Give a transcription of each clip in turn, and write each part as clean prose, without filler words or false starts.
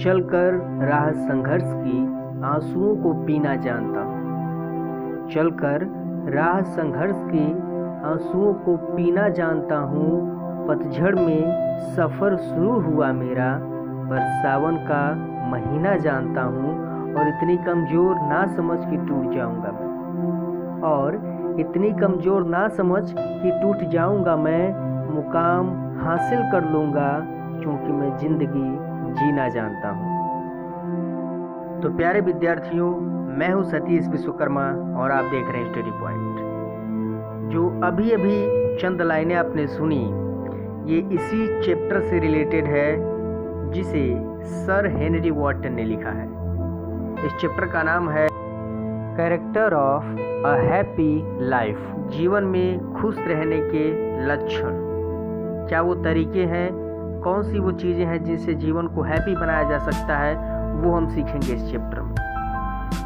चलकर राह संघर्ष की आंसुओं को पीना जानता हूँ। चलकर राह संघर्ष की आंसुओं को पीना जानता हूँ। पतझड़ में सफ़र शुरू हुआ मेरा, पर सावन का महीना जानता हूँ। और इतनी कमज़ोर ना समझ कि टूट जाऊँगा मैं, और इतनी कमज़ोर ना समझ कि टूट जाऊँगा मैं। मुकाम हासिल कर लूँगा क्योंकि मैं ज़िंदगी जीना जानता हूँ। तो प्यारे विद्यार्थियों, मैं हूँ सतीश विश्वकर्मा और आप देख रहे हैं स्टडी पॉइंट। जो अभी अभी चंद लाइनें आपने सुनी, ये इसी चैप्टर से रिलेटेड है जिसे सर हेनरी वॉटन ने लिखा है। इस चैप्टर का नाम है character of a happy life. जीवन में खुश रहने के लक्षण, क्या वो तरीके हैं, कौन सी वो चीज़ें हैं जिनसे जीवन को हैप्पी बनाया जा सकता है, वो हम सीखेंगे इस चैप्टर में।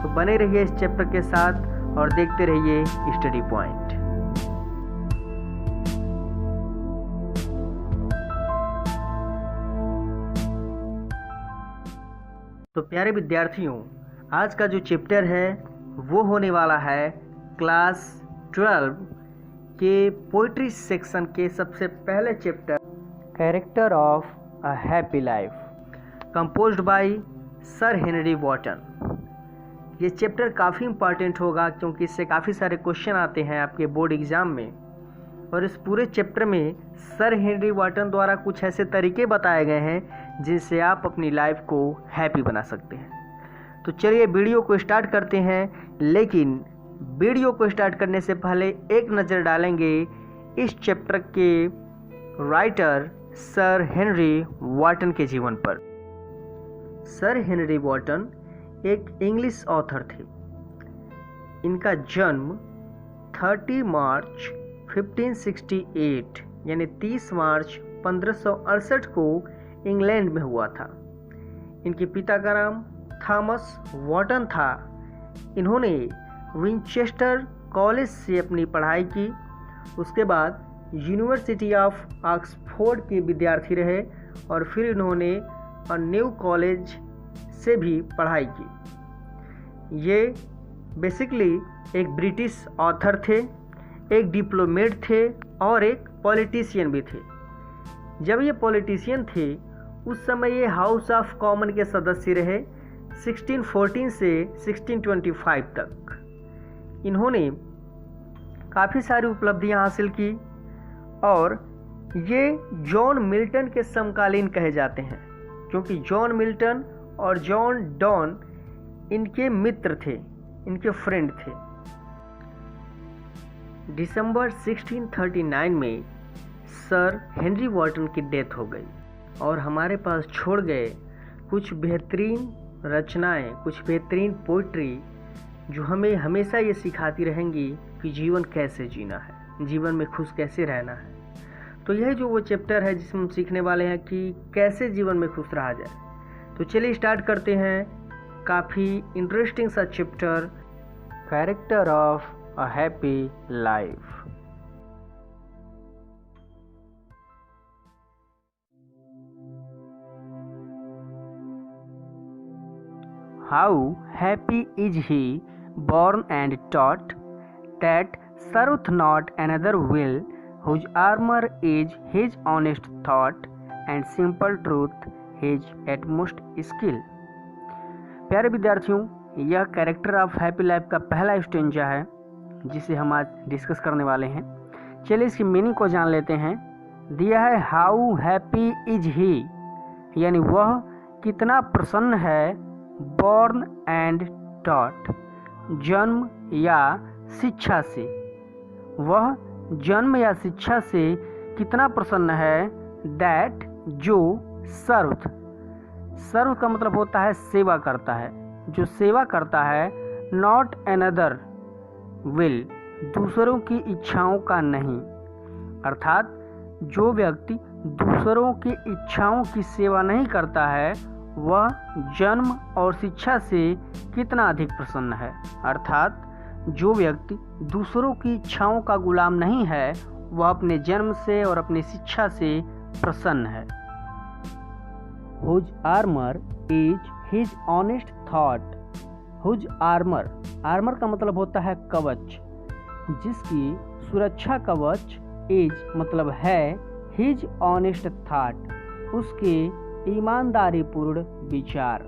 तो बने रहिए इस चैप्टर के साथ और देखते रहिए स्टडी पॉइंट। तो प्यारे विद्यार्थियों, आज का जो चैप्टर है वो होने वाला है क्लास 12 के पोइट्री सेक्शन के सबसे पहले chapter character of a happy life, composed by Sir Henry Wotton. ये चैप्टर काफ़ी इम्पॉर्टेंट होगा क्योंकि इससे काफ़ी सारे क्वेश्चन आते हैं आपके बोर्ड एग्ज़ाम में। और इस पूरे चैप्टर में सर हेनरी वॉटन द्वारा कुछ ऐसे तरीके बताए गए हैं जिनसे आप अपनी लाइफ को हैप्पी बना सकते हैं। तो चलिए वीडियो को स्टार्ट करते हैं, लेकिन वीडियो को स्टार्ट करने से पहले एक नज़र डालेंगे इस चैप्टर के राइटर सर हेनरी वॉटन के जीवन पर। सर हेनरी वॉटन एक इंग्लिश ऑथर थे। इनका जन्म 30 मार्च 1568 यानी 30 मार्च 1568 को इंग्लैंड में हुआ था। इनके पिता का नाम थॉमस वॉटन था। इन्होंने विंचेस्टर कॉलेज से अपनी पढ़ाई की। उसके बाद यूनिवर्सिटी ऑफ ऑक्सफोर्ड के विद्यार्थी रहे और फिर इन्होंने न्यू कॉलेज से भी पढ़ाई की। ये बेसिकली एक ब्रिटिश ऑथर थे, एक डिप्लोमेट थे और एक पॉलिटिशियन भी थे। जब ये पॉलिटिशियन थे उस समय ये हाउस ऑफ कॉमन के सदस्य रहे 1614 से 1625 तक। इन्होंने काफ़ी सारी उपलब्धियां हासिल की और ये जॉन मिल्टन के समकालीन कहे जाते हैं, क्योंकि जॉन मिल्टन और जॉन डॉन इनके मित्र थे, इनके फ्रेंड थे। दिसंबर 1639 में सर हेनरी वॉटन की डेथ हो गई और हमारे पास छोड़ गए कुछ बेहतरीन रचनाएं, कुछ बेहतरीन पोइट्री जो हमें हमेशा ये सिखाती रहेंगी कि जीवन कैसे जीना है, जीवन में खुश कैसे रहना है। तो यह जो वो चैप्टर है जिसमें हम सीखने वाले हैं कि कैसे जीवन में खुश रहा जाए। तो चलिए स्टार्ट करते हैं काफ़ी इंटरेस्टिंग सा chapter character of a happy life. How happy is he, born and taught, that serveth not another will, whose armor is his honest thought, and simple truth his utmost skill। प्यारे विद्यार्थियों, यह character of happy life का पहला stanza है जिसे हम आज discuss करने वाले हैं। चलिए इसकी मीनिंग को जान लेते हैं। दिया है हाउ हैप्पी इज ही, यानी वह कितना प्रसन्न है। बॉर्न एंड टॉट, जन्म या शिक्षा से, वह जन्म या शिक्षा से कितना प्रसन्न है। दैट, जो, सर्व, सर्व का मतलब होता है सेवा करता है, जो सेवा करता है। नॉट एनदर विल, दूसरों की इच्छाओं का नहीं, अर्थात जो व्यक्ति दूसरों की इच्छाओं की सेवा नहीं करता है वह जन्म और शिक्षा से कितना अधिक प्रसन्न है। अर्थात जो व्यक्ति दूसरों की इच्छाओं का गुलाम नहीं है वह अपने जन्म से और अपनी शिक्षा से प्रसन्न है। Whose armour is his honest thought. Whose armour, armour का मतलब होता है कवच, जिसकी सुरक्षा कवच इज मतलब है हिज ऑनेस्ट थॉट, उसके ईमानदारी पूर्ण विचार।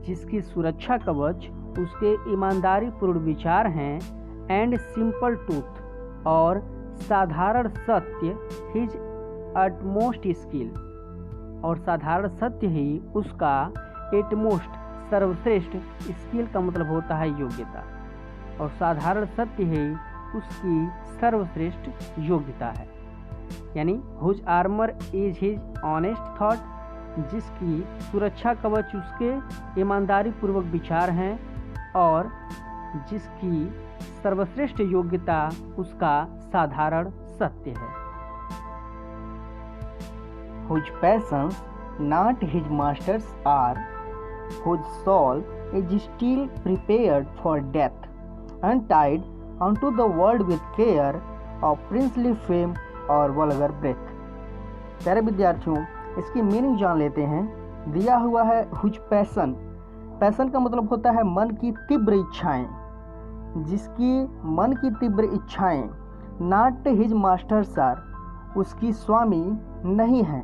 जिसकी सुरक्षा कवच उसके ईमानदारी पूर्ण विचार हैं। एंड सिंपल ट्रूथ, और साधारण सत्य हिज अटमोस्ट स्किल, और साधारण सत्य ही उसका एटमोस्ट सर्वश्रेष्ठ, स्किल का मतलब होता है योग्यता, और साधारण सत्य ही उसकी सर्वश्रेष्ठ योग्यता है। यानी whose armour is his honest thought, जिसकी सुरक्षा कवच उसके ईमानदारी पूर्वक विचार हैं, और जिसकी सर्वश्रेष्ठ योग्यता उसका साधारण सत्य है। Whose passions not his masters are, whose soul is still prepared for death, untied unto the world with care of princely fame or vulgar breath. प्यारे विद्यार्थियों, इसकी मीनिंग जान लेते हैं। दिया हुआ है हुज पैशन, पैशन का मतलब होता है मन की तीव्र इच्छाएं, जिसकी मन की तीव्र इच्छाएं नॉट हिज मास्टर्स आर, उसकी स्वामी नहीं है,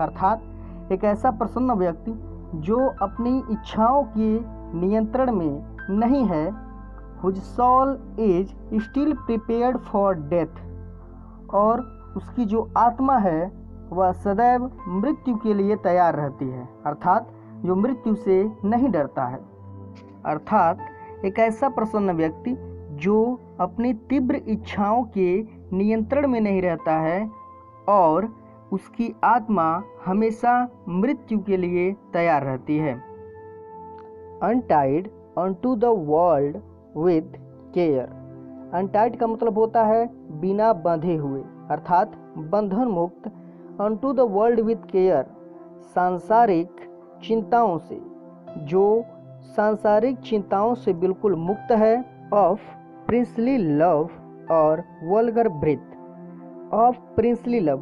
अर्थात एक ऐसा प्रसन्न व्यक्ति जो अपनी इच्छाओं के नियंत्रण में नहीं है। Whose soul is still prepared for death, और उसकी जो आत्मा है वह सदैव मृत्यु के लिए तैयार रहती है, अर्थात जो मृत्यु से नहीं डरता है। अर्थात एक ऐसा प्रसन्न व्यक्ति जो अपनी तीव्र इच्छाओं के नियंत्रण में नहीं रहता है और उसकी आत्मा हमेशा मृत्यु के लिए तैयार रहती है। Untied unto the world with care, untied का मतलब होता है बिना बंधे हुए, अर्थात बंधन मुक्त। unto the world with care, सांसारिक चिंताओं से, जो सांसारिक चिंताओं से बिल्कुल मुक्त है। Of princely love or vulgar breath. Of princely love,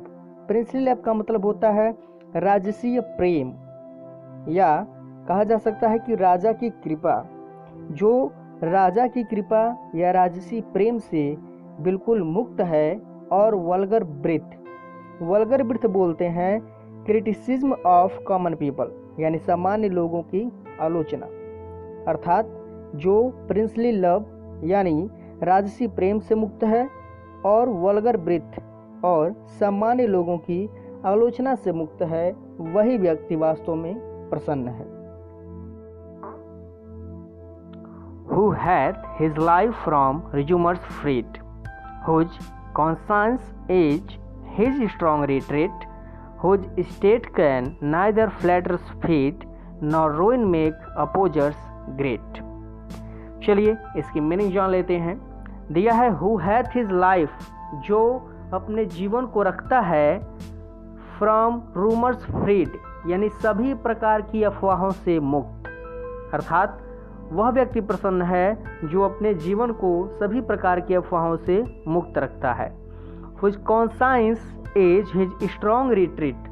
princely love का मतलब होता है राजसीय प्रेम, या कहा जा सकता है कि राजा की कृपा। जो राजा की कृपा या राजसी प्रेम से बिल्कुल मुक्त है। और वल्गर ब्रेथ, वल्गर ब्रेथ बोलते हैं क्रिटिसिज्म ऑफ कॉमन पीपल, यानी सामान्य लोगों की आलोचना। अर्थात जो प्रिंसली लव यानी राजसी प्रेम से मुक्त है और वल्गर ब्रेथ और सामान्य लोगों की आलोचना से मुक्त है, वही व्यक्ति वास्तव में प्रसन्न है। Who hath his life from rumors freed, whose conscience is his strong retreat, whose state can neither flatter feet nor ruin make opposers great। चलिए इसकी मीनिंग जान लेते हैं। दिया है who hath his life, जो अपने जीवन को रखता है from rumors freed, यानी सभी प्रकार की अफवाहों से मुक्त। अर्थात वह व्यक्ति प्रसन्न है जो अपने जीवन को सभी प्रकार की अफवाहों से मुक्त रखता है। Whose conscience is his strong retreat,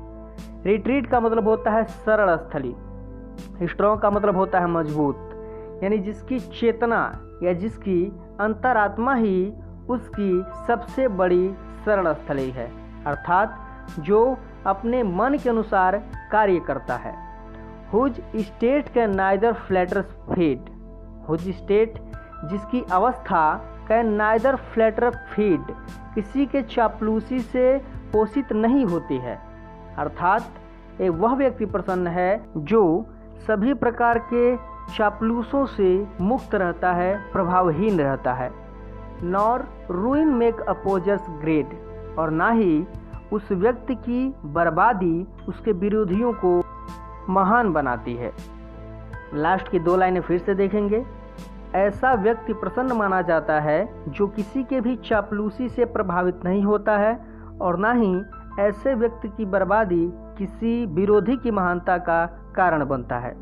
retreat का मतलब होता है शरण स्थली, स्ट्रॉन्ग का मतलब होता है मजबूत, यानी जिसकी चेतना या जिसकी अंतरात्मा ही उसकी सबसे बड़ी शरण स्थली है, अर्थात जो अपने मन के अनुसार कार्य करता है। Whose state can neither flatter feed, whose state जिसकी अवस्था कैन नाइदर फ्लैटर फीड, किसी के चापलूसी से पोषित नहीं होती है। अर्थात एक वह व्यक्ति प्रसन्न है जो सभी प्रकार के चापलूसों से मुक्त रहता है, प्रभावहीन रहता है। नॉर रूइन मेक अपोजर्स ग्रेट, और ना ही उस व्यक्ति की बर्बादी उसके विरोधियों को महान बनाती है। लास्ट की 2 लाइनें फिर से देखेंगे। ऐसा व्यक्ति प्रसन्न माना जाता है जो किसी के भी चापलूसी से प्रभावित नहीं होता है, और ना ही ऐसे व्यक्ति की बर्बादी किसी विरोधी की महानता का कारण बनता है।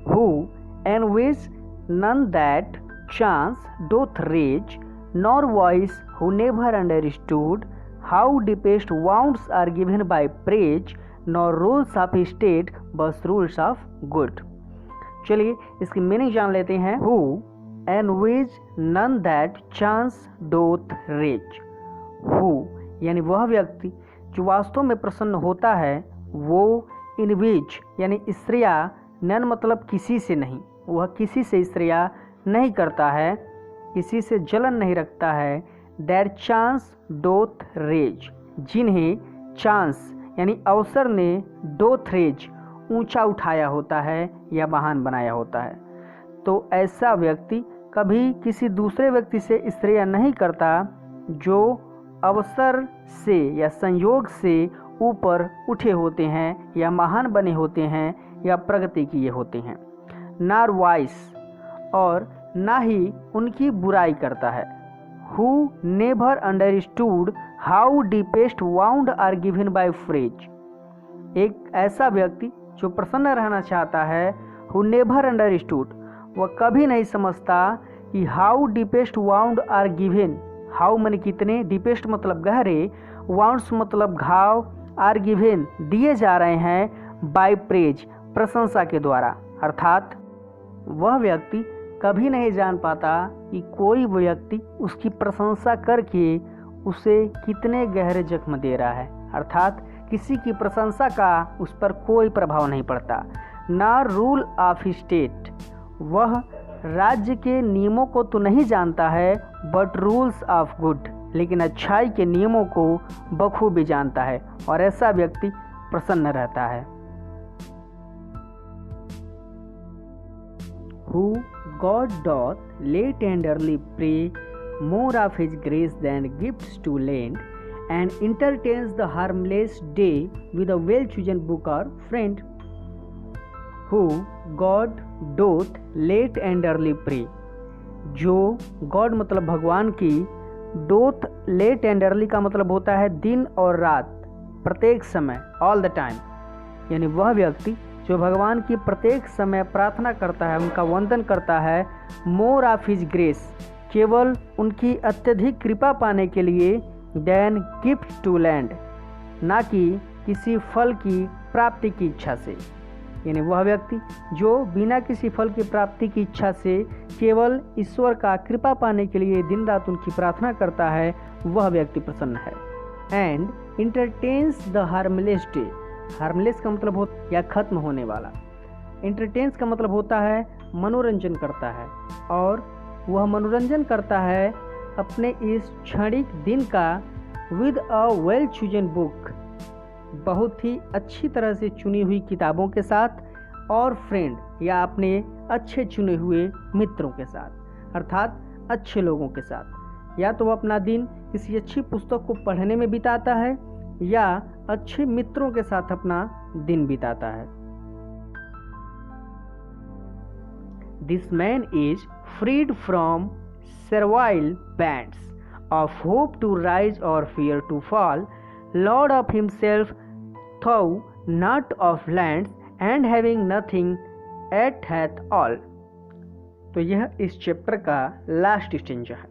Who envies none that chance doth rage, nor wise who never understood how deepest wounds are given by praise nor rules of state but rules of good. चलिए इसकी मीनिंग जान लेते हैं। Who envies none that chance doth raise. Who यानी वह व्यक्ति जो वास्तव में प्रसन्न होता है, वो इनविज यानी ईर्ष्या, नन मतलब किसी से नहीं, वह किसी से ईर्ष्या नहीं करता है, किसी से जलन नहीं रखता है। दैट चांस डोथ रेज, जिन्हें चांस यानी अवसर ने डोथ रेज ऊंचा उठाया होता है या महान बनाया होता है। तो ऐसा व्यक्ति कभी किसी दूसरे व्यक्ति से ईर्ष्या नहीं करता जो अवसर से या संयोग से ऊपर उठे होते हैं या महान बने होते हैं या प्रगति किए होते हैं। नार वाइस, और ना ही उनकी बुराई करता है। Who never understood how deepest wound are given by praise. एक ऐसा व्यक्ति जो प्रसन्न रहना चाहता है, हु नेवर अंडरस्टूड, वह कभी नहीं समझता कि how deepest wound are given, how माने कितने, डीपेस्ट मतलब गहरे, वाउंड्स मतलब घाव, आर गिवन दिए जा रहे हैं, बाय प्रेज प्रशंसा के द्वारा। अर्थात वह व्यक्ति कभी नहीं जान पाता कि कोई व्यक्ति उसकी प्रशंसा करके उसे कितने गहरे जख्म दे रहा है। अर्थात किसी की प्रशंसा का उस पर कोई प्रभाव नहीं पड़ता। ना रूल ऑफ स्टेट, वह राज्य के नियमों को तो नहीं जानता है, बट रूल्स ऑफ गुड, लेकिन अच्छाई के नियमों को बखूबी जानता है, और ऐसा व्यक्ति प्रसन्न रहता है। Who God doth late and early pray more of his grace than gifts to lend, and entertains the harmless day with a well-chosen book or friend. Who God doth late and early pray, जो God मतलब भगवान की, डोथ late and early का मतलब होता है दिन और रात, प्रत्येक समय, ऑल द टाइम, यानी वह व्यक्ति जो भगवान की प्रत्येक समय प्रार्थना करता है, उनका वंदन करता है, मोर ऑफ हिज ग्रेस, केवल उनकी अत्यधिक कृपा पाने के लिए, देन गिफ्ट टू लैंड, ना कि किसी फल की प्राप्ति की इच्छा से, यानी वह व्यक्ति जो बिना किसी फल की प्राप्ति की इच्छा से केवल ईश्वर का कृपा पाने के लिए दिन रात उनकी प्रार्थना करता है, वह व्यक्ति प्रसन्न है। And entertains the harmless day, harmless का मतलब हो या खत्म होने वाला, इंटरटेन्स का मतलब होता है मनोरंजन करता है, और वह मनोरंजन करता है अपने इस क्षणिक दिन का with a well chosen book, बहुत ही अच्छी तरह से चुनी हुई किताबों के साथ, और फ्रेंड या अपने अच्छे चुने हुए मित्रों के साथ, अर्थात अच्छे लोगों के साथ। या तो वह अपना दिन किसी अच्छी पुस्तक को पढ़ने में बिताता है या अच्छे मित्रों के साथ अपना दिन बिताता है। This man is freed from servile bands of hope to rise or fear to fall, lord of himself though not of lands and having nothing yet hath all. तो यह इस चैप्टर का लास्ट स्टेंजा है।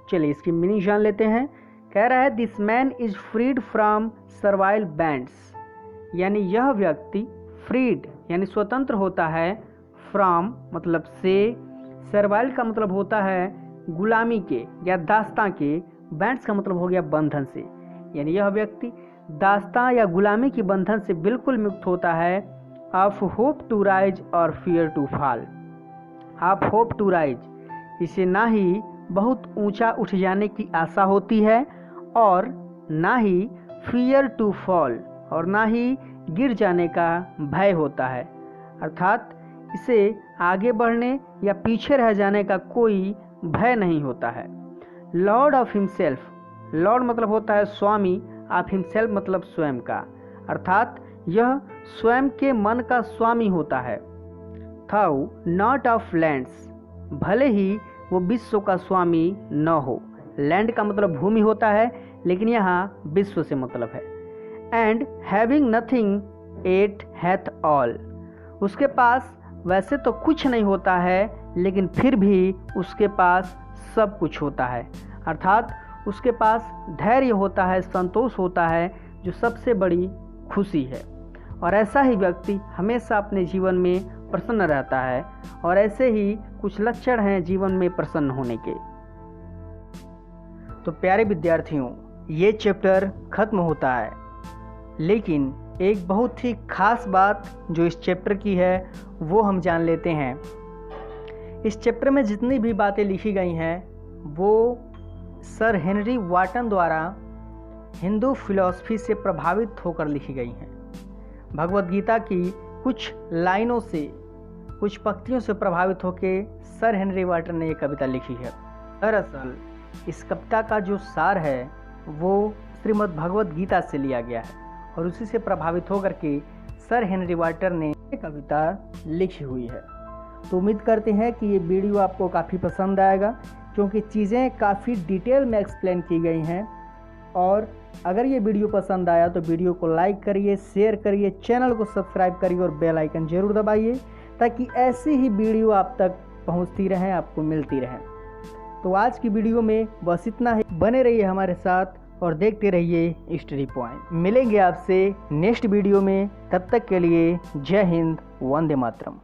चलिए इसकी meaning जान लेते हैं। कह रहा है this man is freed from servile bands, यानी यह व्यक्ति फ्रीड यानी स्वतंत्र होता है, फ्रॉम मतलब से, सर्वाइल का मतलब होता है गुलामी के या दास्तां के, बैंड्स का मतलब हो गया बंधन से, यानी यह व्यक्ति दास्तां या गुलामी की बंधन से बिल्कुल मुक्त होता है। Of hope to rise or fear to fall, of hope to rise, इसे ना ही बहुत ऊंचा उठ जाने की आशा होती है, और ना ही फियर टू फॉल, और ना ही गिर जाने का भय होता है, अर्थात इसे आगे बढ़ने या पीछे रह जाने का कोई भय नहीं होता है। लॉर्ड ऑफ हिमसेल्फ, लॉर्ड मतलब होता है स्वामी, ऑफ हिमसेल्फ मतलब स्वयं का, अर्थात यह स्वयं के मन का स्वामी होता है। थाउ नॉट ऑफ लैंड्स, भले ही वो विश्व का स्वामी न हो, लैंड का मतलब भूमि होता है, लेकिन यहाँ विश्व से मतलब है। And having nothing yet hath all, उसके पास वैसे तो कुछ नहीं होता है, लेकिन फिर भी उसके पास सब कुछ होता है, अर्थात उसके पास धैर्य होता है, संतोष होता है, जो सबसे बड़ी खुशी है। और ऐसा ही व्यक्ति हमेशा अपने जीवन में प्रसन्न रहता है। और ऐसे ही कुछ लक्षण हैं जीवन में प्रसन्न होने के। तो प्यारे विद्यार्थियों, ये चैप्टर खत्म होता है, लेकिन एक बहुत ही खास बात जो इस चैप्टर की है वो हम जान लेते हैं। इस चैप्टर में जितनी भी बातें लिखी गई हैं वो सर हेनरी वाटन द्वारा हिंदू फिलॉसफी से प्रभावित होकर लिखी गई हैं। भगवद गीता की कुछ लाइनों से, कुछ पंक्तियों से प्रभावित होकर सर हेनरी वाटन ने ये कविता लिखी है। दरअसल इस कविता का जो सार है वो श्रीमद् भगवद गीता से लिया गया है और उसी से प्रभावित होकर के सर हेनरी वाटन ने ये कविता लिखी हुई है। तो उम्मीद करते हैं कि ये वीडियो आपको काफ़ी पसंद आएगा, क्योंकि चीज़ें काफ़ी डिटेल में एक्सप्लेन की गई हैं। और अगर ये वीडियो पसंद आया तो वीडियो को लाइक करिए, शेयर करिए, चैनल को सब्सक्राइब करिए और बेल आइकन जरूर दबाइए, ताकि ऐसी ही वीडियो आप तक पहुंचती रहें, आपको मिलती रहें। तो आज की वीडियो में बस इतना ही। बने रहिए हमारे साथ और देखते रहिए स्टडी पॉइंट। मिलेंगे आपसे नेक्स्ट वीडियो में, तब तक के लिए जय हिंद, वंदे मातरम।